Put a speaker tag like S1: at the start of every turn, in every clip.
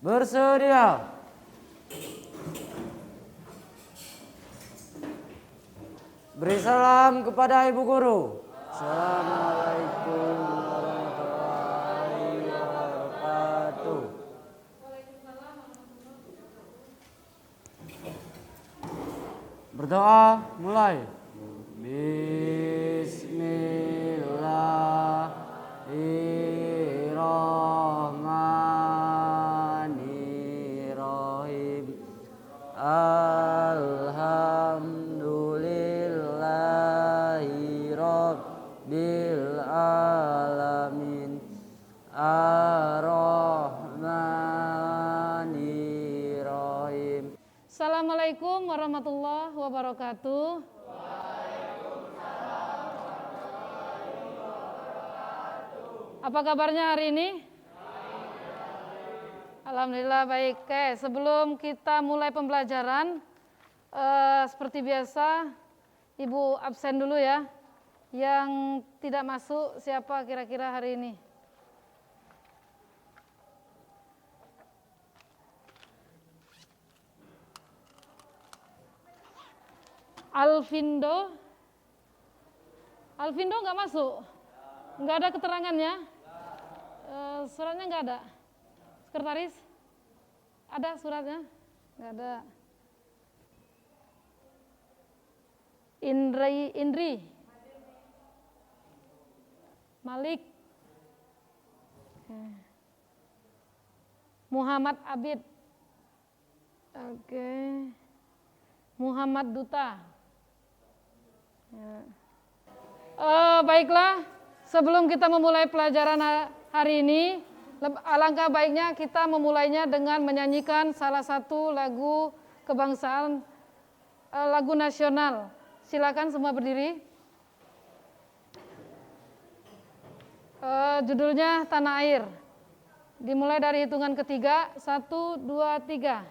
S1: Bersedia. Beri salam kepada Ibu Guru. Assalamualaikum warahmatullahi wabarakatuh. Berdoa mulai. Bismillahirrahmanirrahim. Alhamdulillahi rabbil alamin. Ar-Rahmanirrahim.
S2: Assalamualaikum warahmatullahi wabarakatuh. Apa kabarnya hari ini? Alhamdulillah baik. Oke, sebelum kita mulai pembelajaran, seperti biasa, Ibu absen dulu ya. Yang tidak masuk siapa kira-kira hari ini? Alvindo nggak masuk, nggak ada keterangannya. Suratnya nggak ada. Sekretaris ada suratnya? Nggak ada. Indri Malik, Muhammad Abid, oke. Muhammad Duta. Ya. Baiklah, sebelum kita memulai pelajaran hari ini, alangkah baiknya kita memulainya dengan menyanyikan salah satu lagu kebangsaan, lagu nasional. Silakan semua berdiri. Judulnya Tanah Air. Dimulai dari hitungan ketiga, 1, 2, 3.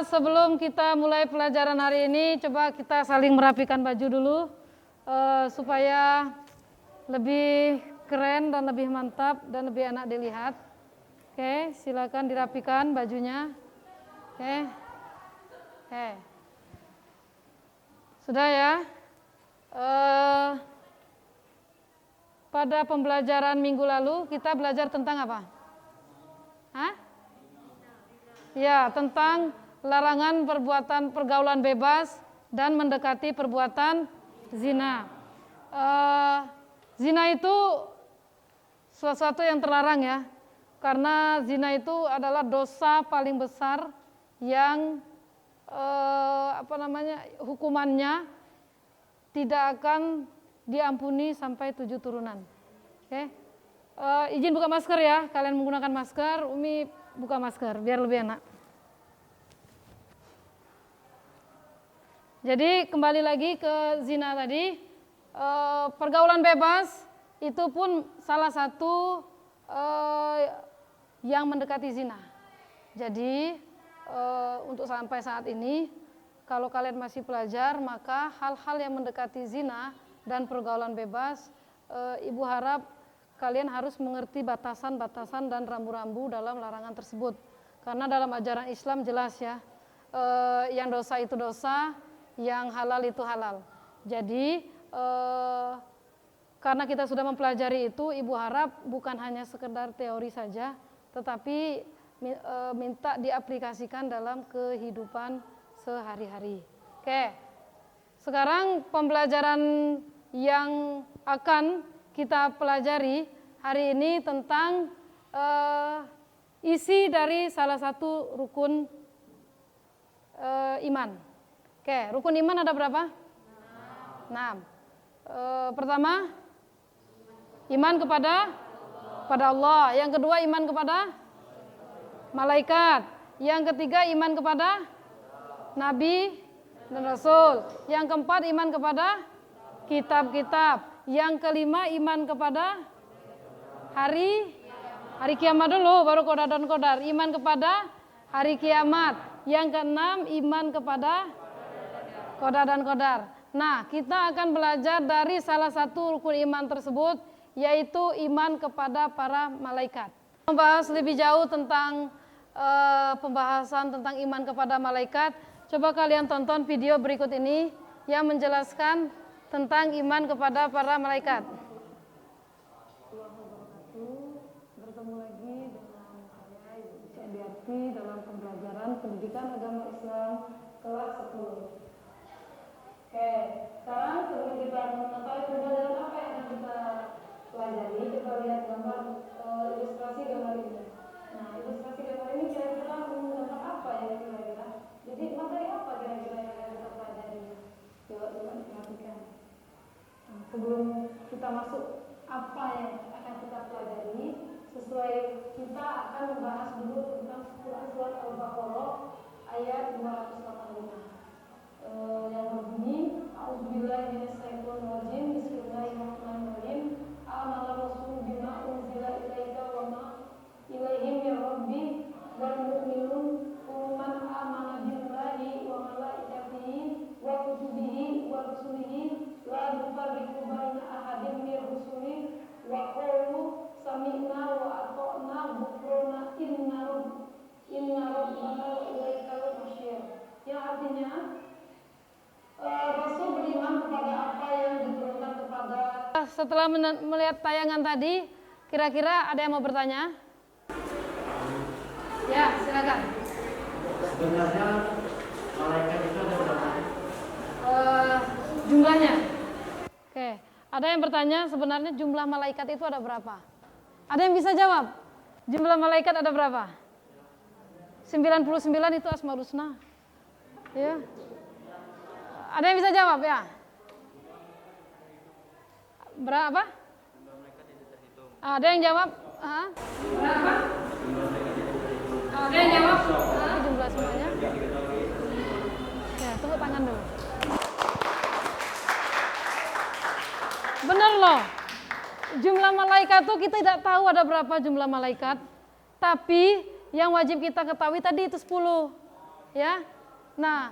S2: Sebelum kita mulai pelajaran hari ini, coba kita saling merapikan baju dulu supaya lebih keren dan lebih mantap dan lebih enak dilihat. Oke, silakan dirapikan bajunya. Oke. Sudah ya. Pada pembelajaran minggu lalu kita belajar tentang apa? Ya, tentang larangan perbuatan pergaulan bebas dan mendekati perbuatan zina. Zina itu sesuatu yang terlarang ya, karena zina itu adalah dosa paling besar yang hukumannya tidak akan diampuni sampai 7 turunan. Oke. Izin buka masker ya, kalian menggunakan masker, Umi buka masker biar lebih enak. Jadi kembali lagi ke zina tadi, pergaulan bebas itu pun salah satu yang mendekati zina. Jadi untuk sampai saat ini, kalau kalian masih pelajar, maka hal-hal yang mendekati zina dan pergaulan bebas, Ibu harap kalian harus mengerti batasan-batasan dan rambu-rambu dalam larangan tersebut. Karena dalam ajaran Islam jelas ya, yang dosa itu dosa, yang halal itu halal. Jadi karena kita sudah mempelajari itu, Ibu harap bukan hanya sekedar teori saja, tetapi minta diaplikasikan dalam kehidupan sehari-hari. Oke, sekarang pembelajaran yang akan kita pelajari hari ini tentang isi dari salah satu rukun iman. Oke, rukun iman ada berapa? 6. Pertama, iman kepada Allah. Yang kedua, iman kepada malaikat. Yang ketiga, iman kepada nabi dan rasul. Yang keempat, iman kepada kitab-kitab. Yang kelima, iman kepada hari kiamat dulu, baru qadar dan qadar. Iman kepada hari kiamat. Yang keenam, iman kepada Qadar dan qadar. Nah, kita akan belajar dari salah satu rukun iman tersebut, yaitu iman kepada para malaikat. Membahas lebih jauh tentang pembahasan tentang iman kepada malaikat, coba kalian tonton video berikut ini yang menjelaskan tentang iman kepada para malaikat. Bertemu lagi dengan saya Ibu Ciandiarti dalam pembelajaran pendidikan agama Islam kelas 10. Oke, sekarang sebelum kita mengetahui pembelajaran apa yang akan kita pelajari, kita lihat gambar ilustrasi gambar ini. Nah, ilustrasi gambar ini kira-kira menggambar apa ya kira-kira? Jadi materi apa kira-kira yang akan kita pelajari? Coba perhatikan. Nah, sebelum kita masuk apa yang akan kita pelajari, sesuai kita akan membahas dulu tentang surat Al-Baqarah ayat 285. Yang berbunyi A'udzubillahi minasyaitonirrajim Bismillahirrahmanirrahim Amana rasul bima unzila ilaika wa ma ilaihim ya rabbi wal mu'minun man amana billahi wa malaikatihi wa kutubihi wa rusulihi la nufarriqu baina ahadin min rusuli wa qalu sami'na wa ata'na ghufrana inna rabbana wa ilaikal masyir. Yang artinya Rasul beriman kepada apa yang diturunkan kepada. Setelah melihat tayangan tadi, kira-kira ada yang mau bertanya? Ya, silakan.
S1: Sebenarnya malaikat itu ada berapa?
S2: Jumlahnya. Oke, ada yang bertanya sebenarnya jumlah malaikat itu ada berapa? Ada yang bisa jawab? Jumlah malaikat ada berapa? 99 itu Asmaul Husna. Ya. Ada yang bisa jawab ya? Berapa? Ada yang jawab? Berapa? Ada yang jawab? Jumlah semuanya? Ya, tepuk tangan dulu. Benar loh. Jumlah malaikat tuh kita tidak tahu ada berapa jumlah malaikat. Tapi yang wajib kita ketahui tadi itu 10. Ya. Nah,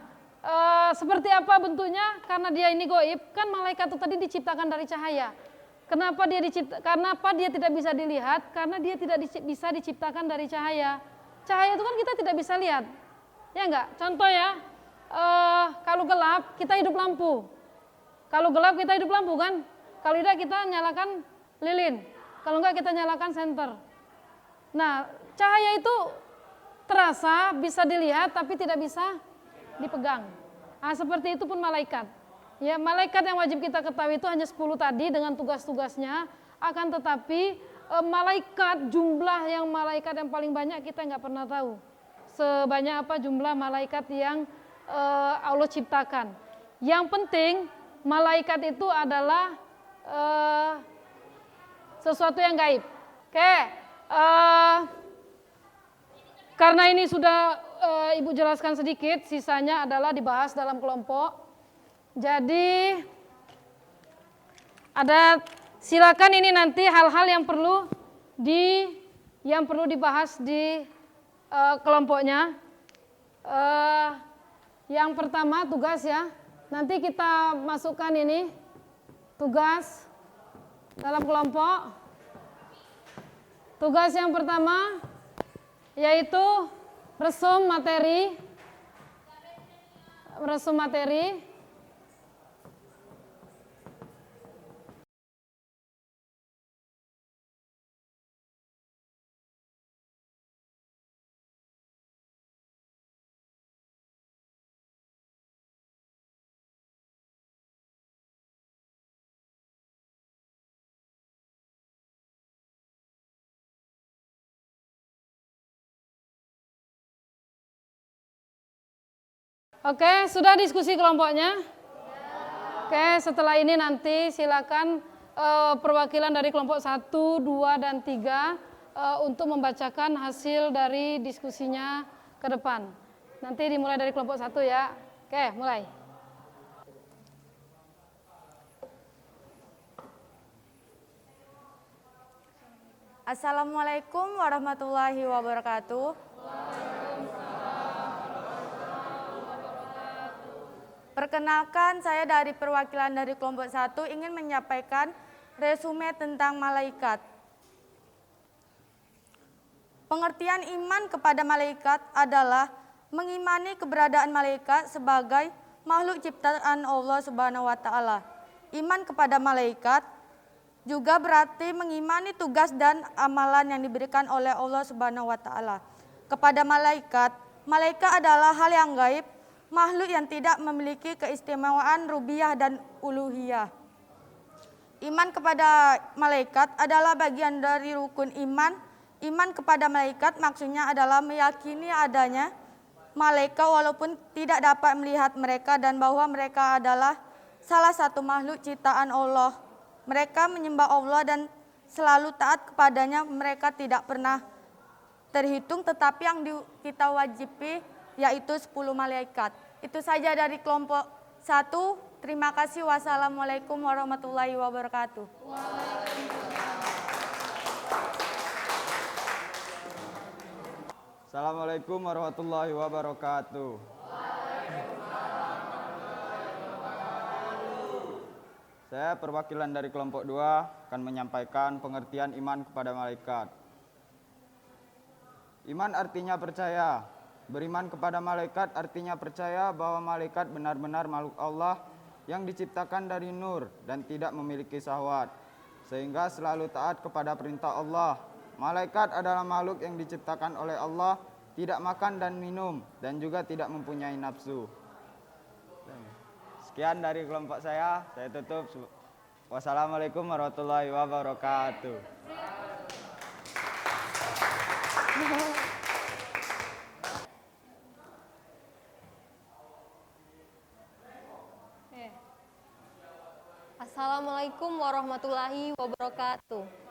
S2: seperti apa bentuknya? Karena dia ini goib, kan malaikat itu tadi diciptakan dari cahaya. Kenapa dia tidak bisa dilihat? Karena dia tidak bisa diciptakan dari cahaya. Cahaya itu kan kita tidak bisa lihat, ya enggak? Contoh ya, kalau gelap kita hidup lampu. Kalau gelap kita hidup lampu kan? Kalau tidak kita nyalakan lilin. Kalau enggak kita nyalakan senter. Nah, cahaya itu terasa, bisa dilihat, tapi tidak bisa dipegang. Nah, seperti itu pun malaikat. Ya, malaikat yang wajib kita ketahui itu hanya 10 tadi dengan tugas-tugasnya. Akan tetapi malaikat, jumlah yang malaikat yang paling banyak kita nggak pernah tahu. Sebanyak apa jumlah malaikat yang Allah ciptakan. Yang penting malaikat itu adalah sesuatu yang gaib. Oke. Karena ini sudah Ibu jelaskan sedikit, sisanya adalah dibahas dalam kelompok. Jadi silakan ini nanti hal-hal yang perlu dibahas di kelompoknya. Yang pertama tugas ya. Nanti kita masukkan ini tugas dalam kelompok. Tugas yang pertama yaitu resum materi. Oke, sudah diskusi kelompoknya? Oke, setelah ini nanti silakan perwakilan dari kelompok 1, 2, dan 3 untuk membacakan hasil dari diskusinya ke depan. Nanti dimulai dari kelompok 1 ya. Oke, mulai.
S3: Assalamualaikum warahmatullahi wabarakatuh. Perkenalkan, saya dari perwakilan dari kelompok 1 ingin menyampaikan resume tentang malaikat. Pengertian iman kepada malaikat adalah mengimani keberadaan malaikat sebagai makhluk ciptaan Allah Subhanahu wa taala. Iman kepada malaikat juga berarti mengimani tugas dan amalan yang diberikan oleh Allah Subhanahu wa taala. Kepada malaikat, malaikat adalah hal yang gaib, makhluk yang tidak memiliki keistimewaan rububiyah dan uluhiyah. Iman kepada malaikat adalah bagian dari rukun iman. Iman kepada malaikat maksudnya adalah meyakini adanya malaikat walaupun tidak dapat melihat mereka dan bahwa mereka adalah salah satu makhluk ciptaan Allah. Mereka menyembah Allah dan selalu taat kepadanya. Mereka tidak pernah terhitung, tetapi yang kita wajibi yaitu 10 malaikat. Itu saja dari kelompok 1. Terima kasih. Wassalamualaikum warahmatullahi wabarakatuh.
S4: Assalamualaikum warahmatullahi wabarakatuh. Saya perwakilan dari kelompok 2 akan menyampaikan pengertian iman kepada malaikat. Iman artinya percaya. Beriman kepada malaikat artinya percaya bahwa malaikat benar-benar makhluk Allah yang diciptakan dari nur dan tidak memiliki syahwat, sehingga selalu taat kepada perintah Allah. Malaikat adalah makhluk yang diciptakan oleh Allah, tidak makan dan minum, dan juga tidak mempunyai nafsu. Sekian dari kelompok saya tutup. Wassalamualaikum warahmatullahi wabarakatuh.
S5: Assalamualaikum warahmatullahi wabarakatuh.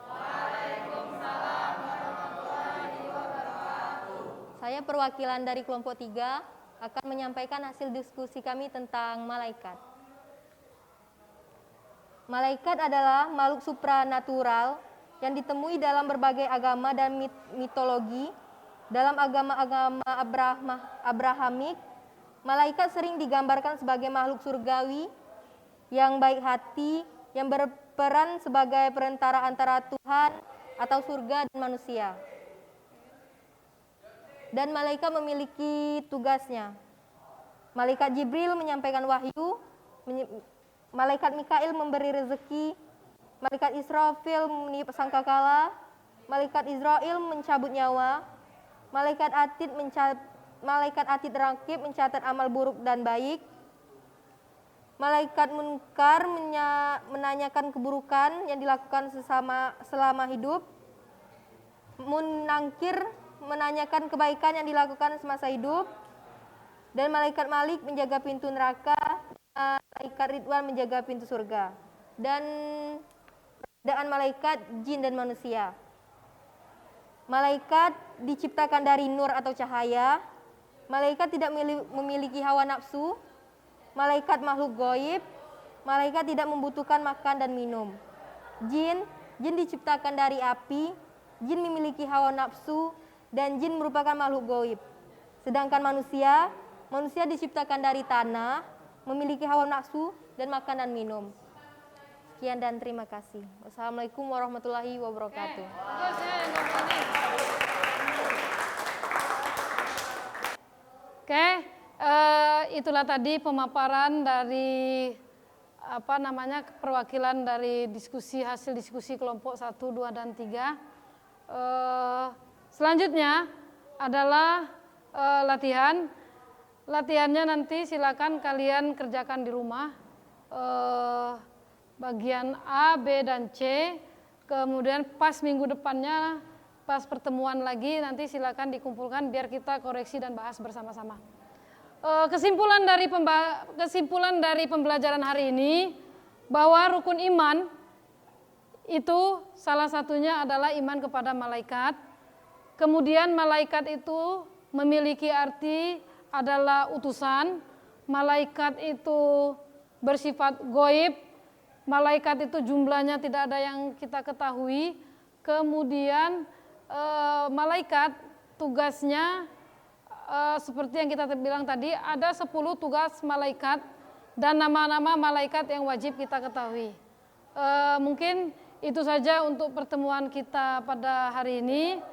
S5: Saya perwakilan dari kelompok 3 akan menyampaikan hasil diskusi kami tentang malaikat. Malaikat adalah makhluk supranatural yang ditemui dalam berbagai agama dan mitologi. Dalam agama-agama Abrahamik, malaikat sering digambarkan sebagai makhluk surgawi yang baik hati, yang berperan sebagai perantara antara Tuhan atau surga dan manusia. Dan malaikat memiliki tugasnya. Malaikat Jibril menyampaikan wahyu, malaikat Mikail memberi rezeki, malaikat Israfil meniup sangkakala, malaikat Israel mencabut nyawa, malaikat Atid Rakib mencatat amal buruk dan baik, malaikat Munkar menanyakan keburukan yang dilakukan selama hidup, Munangkir menanyakan kebaikan yang dilakukan semasa hidup, dan malaikat Malik menjaga pintu neraka, malaikat Ridwan menjaga pintu surga. Dan perbedaan malaikat jin dan manusia. Malaikat diciptakan dari nur atau cahaya. Malaikat tidak memiliki hawa nafsu. Malaikat makhluk gaib. Malaikat tidak membutuhkan makan dan minum. Jin diciptakan dari api. Jin memiliki hawa nafsu dan jin merupakan makhluk gaib. Sedangkan manusia diciptakan dari tanah, memiliki hawa nafsu dan makan dan minum. Sekian dan terima kasih. Wassalamualaikum warahmatullahi wabarakatuh.
S2: Itulah tadi pemaparan dari perwakilan dari hasil diskusi kelompok 1, 2, dan 3. Selanjutnya adalah latihan. Latihannya nanti silakan kalian kerjakan di rumah. Bagian A, B, dan C. Kemudian pas minggu depannya, pas pertemuan lagi, nanti silakan dikumpulkan biar kita koreksi dan bahas bersama-sama. Kesimpulan dari pembelajaran hari ini bahwa rukun iman itu salah satunya adalah iman kepada malaikat. Kemudian malaikat itu memiliki arti adalah utusan. Malaikat itu bersifat gaib. Malaikat itu jumlahnya tidak ada yang kita ketahui. Kemudian malaikat tugasnya seperti yang kita bilang tadi, ada 10 tugas malaikat. dan nama-nama malaikat yang wajib kita ketahui. Mungkin itu saja untuk pertemuan kita pada hari ini.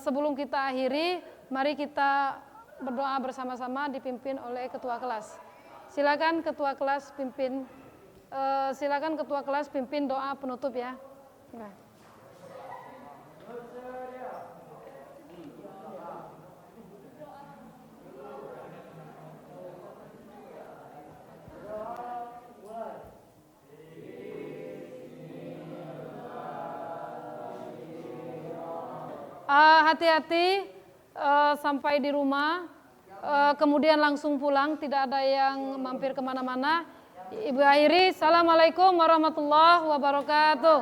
S2: Sebelum kita akhiri, mari kita berdoa bersama-sama dipimpin oleh ketua kelas. Silakan ketua kelas pimpin doa penutup ya. Nah. Hati-hati sampai di rumah, kemudian langsung pulang, tidak ada yang mampir kemana-mana. Ibu akhiri, Assalamualaikum warahmatullahi wabarakatuh.